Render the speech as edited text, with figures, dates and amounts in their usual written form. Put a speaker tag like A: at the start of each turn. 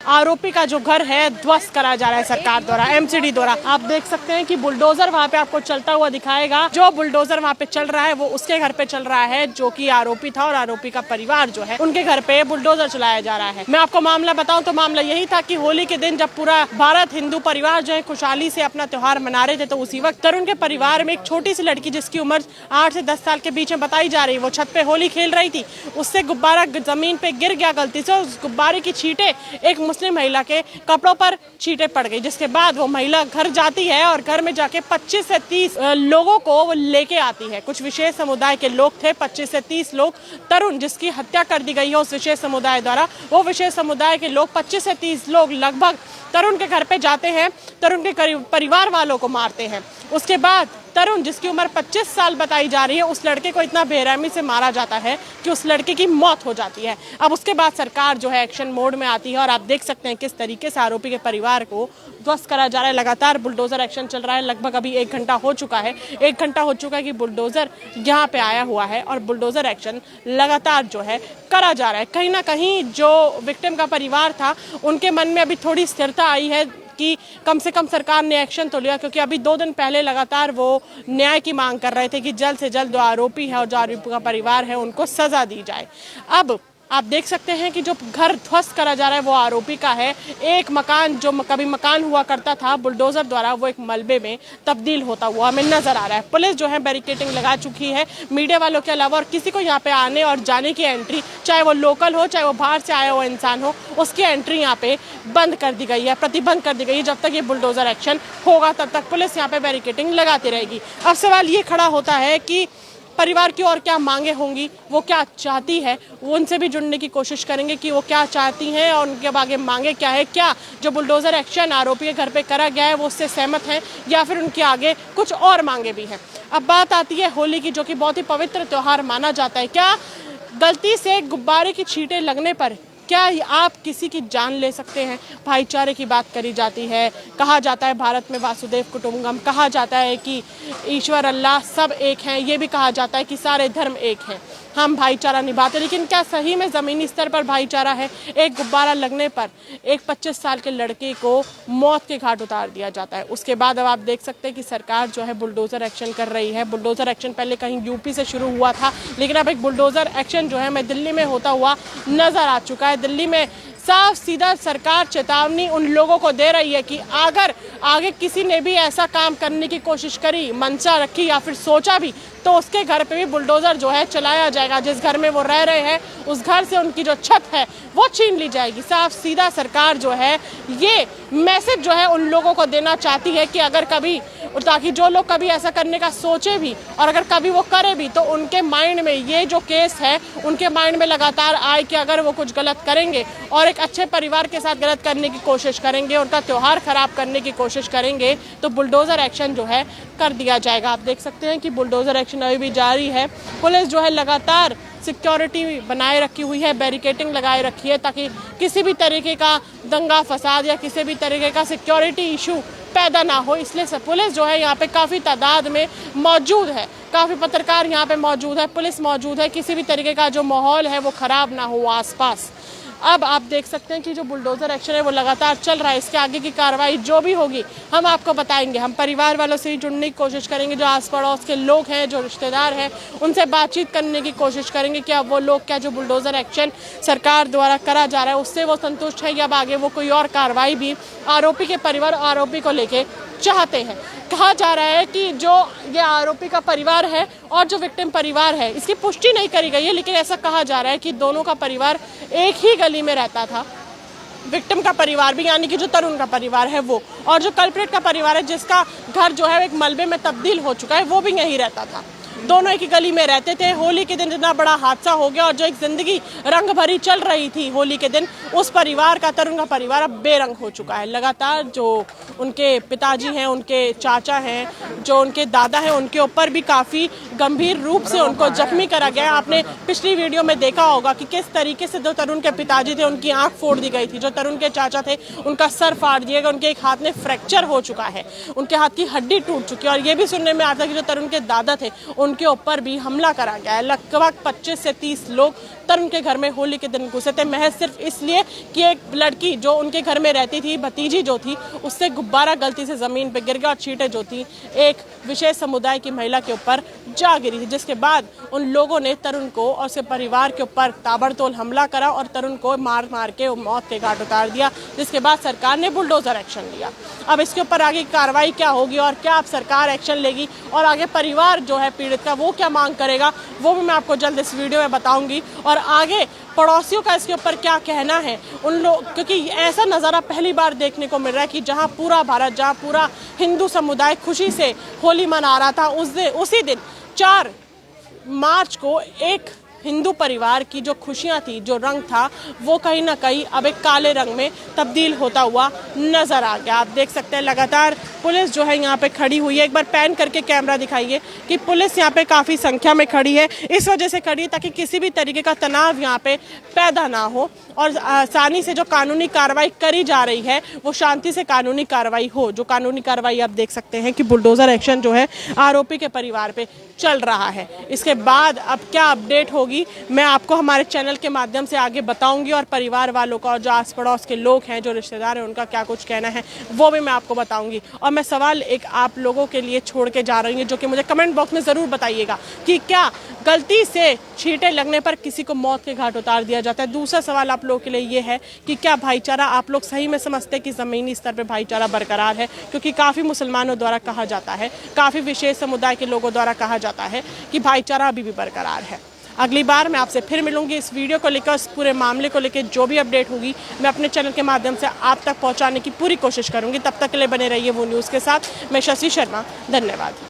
A: आरोपी का जो घर है ध्वस्त करा जा रहा है सरकार द्वारा, एमसीडी द्वारा। आप देख सकते हैं कि बुलडोजर वहाँ पे आपको चलता हुआ दिखाएगा। जो बुलडोजर वहाँ पे चल रहा है वो उसके घर पे चल रहा है, जो कि आरोपी था, और आरोपी का परिवार जो है उनके घर पे बुलडोजर चलाया जा रहा है। मैं आपको मामला बताऊं तो मामला यही था कि होली के दिन जब पूरा भारत हिंदू परिवार जो है खुशहाली से अपना त्योहार मना रहे थे, तो उसी वक्त तरुण के परिवार में एक छोटी सी लड़की जिसकी उम्र 8 से 10 साल के बीच में बताई जा रही है, वो छत पे होली खेल रही थी। उससे गुब्बारा जमीन पे गिर गया गलती से, उस गुब्बारे की छींटे एक मुस्लिम महिला के कपड़ों पर छींटे पड़ गई, जिसके बाद वो महिला घर जाती है और घर में जाके 25 से 30 लोगों को वो लेके आती है। कुछ विशेष समुदाय के लोग थे, 25 से 30 लोग। तरुण जिसकी हत्या कर दी गई है उस विशेष समुदाय द्वारा, वो विशेष समुदाय के लोग 25 से 30 लोग लगभग तरुण के घर पे जाते हैं, तरुण के परिवार वालों को मारते हैं। उसके बाद तरुण जिसकी उम्र 25 साल बताई जा रही है, उस लड़के को इतना बेरहमी से मारा जाता है कि उस लड़के की मौत हो जाती है। अब उसके बाद सरकार जो है एक्शन मोड में आती है और आप देख सकते हैं किस तरीके से आरोपी के परिवार को ध्वस्त करा जा रहा है। लगातार बुलडोजर एक्शन चल रहा है। लगभग अभी 1 घंटा हो चुका है। 1 घंटा हो चुका है कि बुलडोजर यहाँ पे आया हुआ है और बुलडोजर एक्शन लगातार जो है करा जा रहा है। कहीं ना कहीं जो विक्टिम का परिवार था उनके मन में अभी थोड़ी स्थिरता आई है कि कम से कम सरकार ने एक्शन तो लिया, क्योंकि अभी 2 दिन पहले लगातार वो न्याय की मांग कर रहे थे कि जल्द से जल्द जो आरोपी है और जो आरोपी का परिवार है उनको सजा दी जाए। अब आप देख सकते हैं कि जो घर ध्वस्त करा जा रहा है वो आरोपी का है। एक मकान जो कभी मकान हुआ करता था बुलडोजर द्वारा, वो एक मलबे में तब्दील होता हुआ हमें नजर आ रहा है। पुलिस जो है बैरिकेडिंग लगा चुकी है। मीडिया वालों के अलावा और किसी को यहाँ पे आने और जाने की एंट्री, चाहे वो लोकल हो चाहे वो बाहर से आया हुआ इंसान हो, उसकी एंट्री यहाँ पे बंद कर दी गई है, प्रतिबंध कर दी गई है। जब तक ये बुलडोजर एक्शन होगा तब तक पुलिस यहाँ पे बैरिकेडिंग लगाती रहेगी। अब सवाल ये खड़ा होता है कि परिवार की और क्या मांगे होंगी, वो क्या चाहती है, वो उनसे भी जुड़ने की कोशिश करेंगे कि वो क्या चाहती हैं और उनके आगे मांगे क्या है। क्या जो बुलडोजर एक्शन आरोपी के घर पे करा गया है वो उससे सहमत हैं या फिर उनके आगे कुछ और मांगे भी हैं। अब बात आती है होली की, जो कि बहुत ही पवित्र त्यौहार माना जाता है। क्या गलती से गुब्बारे की छींटे लगने पर क्या आप किसी की जान ले सकते हैं? भाईचारे की बात करी जाती है, कहा जाता है भारत में वासुदेव कुटुंबकम, कहा जाता है कि ईश्वर अल्लाह सब एक हैं, ये भी कहा जाता है कि सारे धर्म एक हैं, हम भाईचारा निभाते। लेकिन क्या सही में ज़मीनी स्तर पर भाईचारा है? एक गुब्बारा लगने पर एक 25 साल के लड़के को मौत के घाट उतार दिया जाता है। उसके बाद अब आप देख सकते हैं कि सरकार जो है बुलडोज़र एक्शन कर रही है। बुलडोज़र एक्शन पहले कहीं यूपी से शुरू हुआ था, लेकिन अब एक बुलडोज़र एक्शन जो है मैं दिल्ली में होता हुआ नज़र आ चुका है। दिल्ली में साफ सीधा सरकार चेतावनी उन लोगों को दे रही है कि अगर आगे किसी ने भी ऐसा काम करने की कोशिश करी, मंशा रखी या फिर सोचा भी, तो उसके घर पे भी बुलडोजर जो है चलाया जाएगा। जिस घर में वो रह रहे हैं उस घर से उनकी जो छत है वो छीन ली जाएगी। साफ सीधा सरकार जो है ये मैसेज जो है उन लोगों को देना चाहती है कि अगर कभी, ताकि जो लोग कभी ऐसा करने का सोचे भी और अगर कभी वो करे भी तो उनके माइंड में ये जो केस है उनके माइंड में लगातार आए कि अगर वो कुछ गलत करेंगे और एक अच्छे परिवार के साथ गलत करने की कोशिश करेंगे, उनका त्यौहार खराब करने की कोशिश करेंगे, तो बुलडोजर एक्शन जो है कर दिया जाएगा। आप देख सकते हैं कि बुलडोजर एक्शन अभी भी जारी है। पुलिस जो है लगातार सिक्योरिटी बनाए रखी हुई है, बैरिकेडिंग लगाए रखी है, ताकि किसी भी तरीके का दंगा फसाद या किसी भी तरीके का सिक्योरिटी इशू पैदा ना हो। इसलिए पुलिस जो है यहाँ पे काफ़ी तादाद में मौजूद है, काफ़ी पत्रकार यहाँ पे मौजूद है, पुलिस मौजूद है, किसी भी तरीके का जो माहौल है वो ख़राब ना हो आसपास। अब आप देख सकते हैं कि जो बुलडोजर एक्शन है वो लगातार चल रहा है। इसके आगे की कार्रवाई जो भी होगी हम आपको बताएंगे। हम परिवार वालों से ही जुड़ने की कोशिश करेंगे, जो आस पड़ोस के लोग हैं, जो रिश्तेदार हैं, उनसे बातचीत करने की कोशिश करेंगे। क्या वो लोग, क्या जो बुलडोजर एक्शन सरकार द्वारा करा जा रहा है उससे वो संतुष्ट है या अब आगे वो कोई और कार्रवाई भी आरोपी के परिवार, आरोपी को लेके चाहते हैं। कहा जा रहा है कि जो ये आरोपी का परिवार है और जो विक्टिम परिवार है, इसकी पुष्टि नहीं करी गई है, लेकिन ऐसा कहा जा रहा है कि दोनों का परिवार एक ही गली में रहता था। विक्टिम का परिवार भी, यानी कि जो तरुण का परिवार है वो, और जो कल्प्रिट का परिवार है जिसका घर जो है एक मलबे में तब्दील हो चुका है, वो भी यहीं रहता था। दोनों एक ही गली में रहते थे। होली के दिन इतना बड़ा हादसा हो गया और जो एक जिंदगी रंग भरी चल रही थी होली के दिन, उस परिवार का, तरुण का परिवार अब बेरंग हो चुका है। लगातार जो उनके पिताजी हैं, उनके चाचा हैं, जो उनके दादा हैं, उनके ऊपर भी काफ़ी गंभीर रूप से उनको जख्मी करा गया। आपने पिछली वीडियो में देखा होगा कि किस तरीके से जो तरुण के पिताजी थे उनकी आंख फोड़ दी गई थी, जो तरुण के चाचा थे उनका सर फाड़ दिया गया, उनके एक हाथ में फ्रैक्चर हो चुका है, उनके हाथ की हड्डी टूट चुकी है। और ये भी सुनने में आता है कि जो तरुण के दादा थे उनके ऊपर भी हमला करा गया है। लगभग 25 से 30 लोग तरुण के घर में होली के दिन घुसे थे, महज सिर्फ इसलिए कि एक लड़की जो उनके घर में रहती थी, भतीजी जो थी, उससे गुब्बारा गलती से जमीन पर गिर गया और चींटें जो थी एक विशेष समुदाय की महिला के ऊपर जा गिरी थी, जिसके बाद उन लोगों ने तरुण को और उसके परिवार के ऊपर ताबड़तोड़ हमला करा और तरुण को मार मार के मौत के घाट उतार दिया, जिसके बाद सरकार ने बुलडोजर एक्शन लिया। अब इसके ऊपर आगे कार्रवाई क्या होगी और क्या अब सरकार एक्शन लेगी और आगे परिवार जो है पीड़ित का वो क्या मांग करेगा, वो भी मैं आपको जल्द इस वीडियो में बताऊंगी। और आगे पड़ोसियों का इसके ऊपर क्या कहना है उन लोग, क्योंकि ऐसा नज़ारा पहली बार देखने को मिल रहा है कि जहां पूरा भारत, जहां पूरा हिंदू समुदाय खुशी से होली मना रहा था, उसी दिन 4 मार्च को एक हिंदू परिवार की जो खुशियां थी, जो रंग था, वो कहीं ना कहीं अब एक काले रंग में तब्दील होता हुआ नजर आ गया। आप देख सकते हैं लगातार पुलिस जो है यहाँ पे खड़ी हुई है। एक बार पैन करके कैमरा दिखाइए कि पुलिस यहाँ पे काफ़ी संख्या में खड़ी है। इस वजह से खड़ी है ताकि किसी भी तरीके का तनाव यहाँ पे पैदा ना हो और आसानी से जो कानूनी कार्रवाई करी जा रही है वो शांति से कानूनी कार्रवाई हो। जो कानूनी कार्रवाई आप देख सकते हैं कि बुलडोजर एक्शन जो है आरोपी के परिवार पे चल रहा है। इसके बाद अब क्या अपडेट होगी मैं आपको हमारे चैनल के माध्यम से आगे बताऊंगी और परिवार वालों का और जो आस पड़ोस के लोग हैं, जो रिश्तेदार हैं, उनका क्या कुछ कहना है वो भी मैं आपको बताऊंगी। और मैं सवाल एक आप लोगों के लिए छोड़ के जा रही हूँ, जो कि मुझे कमेंट बॉक्स में ज़रूर बताइएगा कि क्या गलती से छींटे लगने पर किसी को मौत के घाट उतार दिया जाता है। दूसरा सवाल आप लोगों के लिए ये है कि क्या भाईचारा आप लोग सही में समझते हैं कि ज़मीनी स्तर पर भाईचारा बरकरार है, क्योंकि काफ़ी मुसलमानों द्वारा कहा जाता है, काफ़ी विशेष समुदाय के लोगों द्वारा कहा जाता है कि भाईचारा अभी भी बरकरार है। अगली बार मैं आपसे फिर मिलूंगी इस वीडियो को लेकर, इस पूरे मामले को लेकर जो भी अपडेट होगी मैं अपने चैनल के माध्यम से आप तक पहुंचाने की पूरी कोशिश करूंगी। तब तक के लिए बने रहिए वो न्यूज़ के साथ। मैं शशि शर्मा, धन्यवाद।